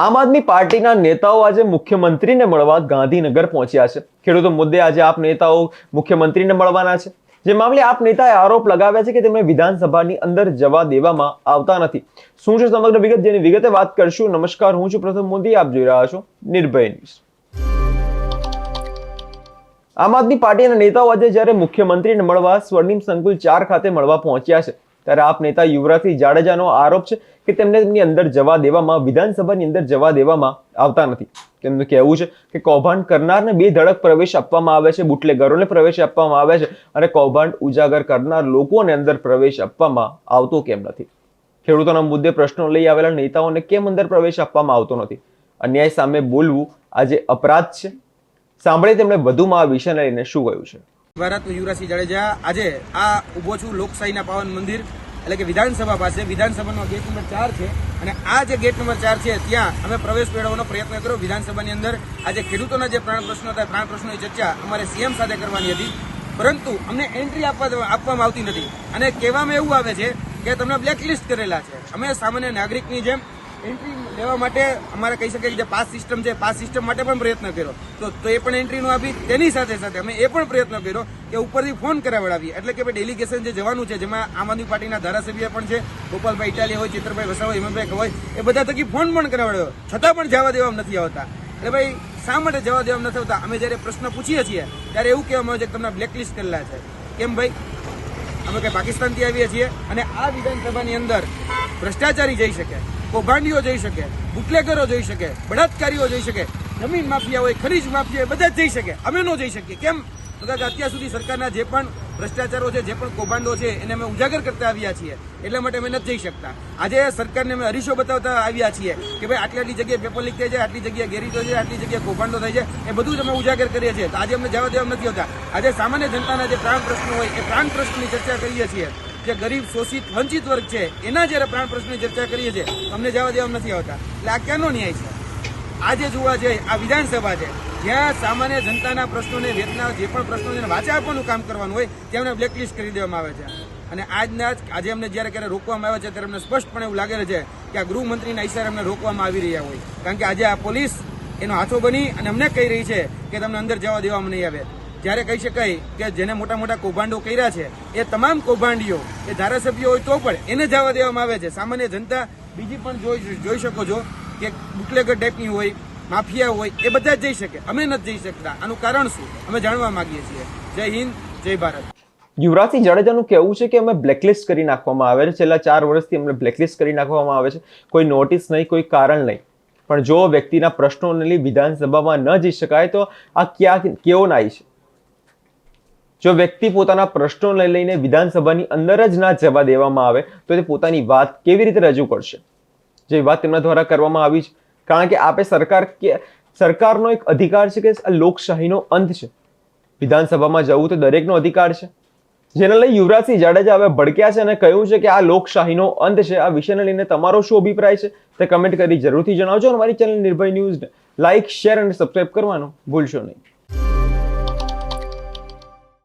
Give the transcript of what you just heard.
આમ આદમી પાર્ટીના નેતાઓ આજે મુખ્યમંત્રીને મળવા ગાંધીનગર પહોંચ્યા છે। ખેડૂતો મુદ્દે આજે આપ નેતાઓ મુખ્યમંત્રીને મળવાના છે। જે મામલે આપ નેતાએ આરોપ લગાવ્યા છે કે તેમને વિધાનસભાની અંદર જવા દેવામાં આવતા નથી। શું છે સમગ્ર વિગત, જેની વિગતે વાત કરશું। નમસ્કાર, હું છું પ્રથમ મોદી, આપ જોઈ રહ્યા છો નિર્ભય ન્યૂઝ। આમ આદમી પાર્ટીના નેતાઓ આજે જ્યારે મુખ્યમંત્રીને મળવા સ્વર્ણિમ સંકુલ 4 ખાતે મળવા પહોંચ્યા છે, ત્યારે આપ નેતા યુવરાજસિંહ જાડેજાનો આરોપ છે કે તેમને તેમની અંદર જવા દેવામાં, વિધાનસભાની અંદર જવા દેવામાં આવતા નથી। તેમનું કહેવું છે કે કૌભાંડ કરનારને બેધડક પ્રવેશ આપવામાં આવે છે, બુટલેગરોને પ્રવેશ આપવામાં આવે છે અને કૌભાંડ ઉજાગર કરનાર લોકોને અંદર પ્રવેશ આપવામાં આવતો કેમ નથી? ખેડૂતોના મુદ્દે પ્રશ્નો લઈ આવેલા નેતાઓને કેમ અંદર પ્રવેશ આપવામાં આવતો નથી? અન્યાય સામે બોલવું આજે અપરાધ છે? સાંભળે તેમણે વધુમાં આ વિષયને લઈને શું કહ્યું છે। ભારતનો યુવરાજસિંહ જાડેજા આજે આ ઊભો છું લોકશાહીના પાવન મંદિર એટલે કે વિધાનસભા પાસે। વિધાનસભાનો ગેટ નંબર 4 છે અને આ જે ગેટ નંબર 4 છે ત્યાં અમે પ્રવેશ મેળવવાનો પ્રયત્ન કર્યો। વિધાનસભાની અંદર આજે ખેડૂતોના જે પ્રાણ પ્રશ્નો હતા, પ્રાણ પ્રશ્નોની ચર્ચા અમારે સીએમ સાથે કરવાની હતી, પરંતુ અમને એન્ટ્રી આપવામાં આવતી નથી અને કહેવામાં એવું આવે છે કે તમને બ્લેકલિસ્ટ કરેલા છે। અમે સામાન્ય નાગરિકની જેમ એન્ટ્રી લેવા માટે અમારે કહી શકાય જે પાસ સિસ્ટમ છે, પાસ સિસ્ટમ માટે પણ પ્રયત્ન કર્યો તો એ પણ એન્ટ્રી નો આપી। તેની સાથે સાથે અમે એ પણ પ્રયત્ન કર્યો કે ઉપરથી ફોન કરાવડાવીએ, એટલે કે ડેલિગેશન જે જવાનું છે, જેમાં આમ આદમી પાર્ટીના ધારાસભ્ય પણ છે, ગોપાલભાઈ ઇટાલિયા હોય, ચિત્રભાઈ વસાવા, હિમંતભાઈ હોય, એ બધા થકી ફોન પણ કરાવડાવ્યો, છતાં પણ જવા દેવામાં નથી આવતા। એટલે ભાઈ શા માટે જવા દેવામાં નથી આવતા? અમે જયારે પ્રશ્ન પૂછીએ છીએ ત્યારે એવું કહેવામાં આવે છે કે તમને બ્લેકલિસ્ટ કરેલા છે। કેમ ભાઈ? અમે કઈ પાકિસ્તાનથી આવીએ છીએ અને આ વિધાનસભાની અંદર ભ્રષ્ટાચારી જઈ શકે, કૌભાંડીઓ જઈ શકે, બુટલેગરો જઈ શકે, બળાત્કારીઓ જઈ શકે, જમીન માફિયા હોય, ખનીજ માફિયા હોય, બધા જ જઈ શકે, અમે ન જઈ શકીએ। કેમ? તો કે અત્યાર સુધી સરકારના જે પણ ભ્રષ્ટાચારો છે, જે પણ કૌભાંડો છે, એને અમે ઉજાગર કરતા આવ્યા છીએ, એટલા માટે અમે નથી જઈ શકતા। આજે સરકારને અમે હરીશો બતાવતા આવ્યા છીએ કે ભાઈ આટલી આટલી જગ્યાએ પેપર લીક થાય છે, આટલી જગ્યાએ ગેરીતો છે, આટલી જગ્યાએ કૌભાંડો થાય છે, એ બધું જ અમે ઉજાગર કરીએ છીએ। તો આજે અમને જવા દેવા નથી હોતા। આજે સામાન્ય જનતાના જે પ્રાણ પ્રશ્નો હોય એ પ્રાણ પ્રશ્નની ચર્ચા કરીએ છીએ। જે ગરીબ, શોષિત, વંચિત વર્ગ છે એના જયારે પ્રાણ પ્રશ્નની ચર્ચા કરીએ છીએ તો અમને જવા દેવા નથી આવતા। એટલે આ ક્યાંનો ન્યાય છે? આજે જોવા જઈએ આ વિધાનસભા છે, જ્યાં સામાન્ય જનતાના પ્રશ્નોને, વેતના જે પણ પ્રશ્નો છે વાચા આપવાનું કામ કરવાનું હોય, ત્યાં અમને બ્લેકલિસ્ટ કરી દેવામાં આવે છે। અને આજે અમને જયારે ક્યારે રોકવામાં આવે છે ત્યારે અમને સ્પષ્ટપણે એવું લાગે છે કે આ ગૃહમંત્રીના ઇશારે અમને રોકવામાં આવી રહ્યા હોય, કારણ કે આજે આ પોલીસ એનો હાથો બની અને અમને કહી રહી છે કે તમને અંદર જવા દેવામાં નહીં આવે। જ્યારે કહી શકાય કે જેને મોટા મોટા કૌભાંડો કર્યા છે એ તમામ કૌભાંડીઓ એ ધારાસભ્યો હોય તો પણ એને જવા દેવામાં આવે છે। સામાન્ય જનતા બીજી પણ જોઈ શકો છો કે બુટલેગર ટાઈપની હોય, માફિયા હોય, એ બધા જ જઈ શકે, અમે નથી જઈ શકતા। આનું કારણ શું અમે જાણવા માંગીએ છીએ। જય હિન્દ, જય ભારત। યુવરાજસિંહ જાડેજાનું કહેવું છે કે અમે બ્લેકલિસ્ટ કરી નાખવામાં આવે છે, છેલ્લા 4 વર્ષથી અમને બ્લેકલિસ્ટ કરી નાખવામાં આવે છે, કોઈ નોટિસ નહીં, કોઈ કારણ નહીં। પણ જો વ્યક્તિના પ્રશ્નોને લઈ વિધાનસભામાં ન જઈ શકાય તો આ કેવો ન્યાય છે? જો વ્યક્તિ પોતાના પ્રશ્નોને લઈને વિધાનસભાની અંદર જ ના જવા દેવામાં આવે તો તે પોતાની વાત કેવી રીતે રજૂ કરશે? જે વાત તેમના દ્વારા કરવામાં આવી છે, કારણ કે આપે સરકારનો એક અધિકાર છે કે આ લોકશાહીનો અંત છે, વિધાનસભામાં જવું તો દરેકનો અધિકાર છે। જેને લઈ યુવરાજસિંહ જાડેજા હવે ભડક્યા છે અને કહ્યું છે કે આ લોકશાહીનો અંત છે। આ વિષયને લઈને તમારો શું અભિપ્રાય છે તે કમેન્ટ કરી જરૂરથી જણાવજો। અમારી ચેનલ નિર્ભય ન્યૂઝને લાઇક, શેર અને સબસ્ક્રાઇબ કરવાનું ભૂલશો નહીં।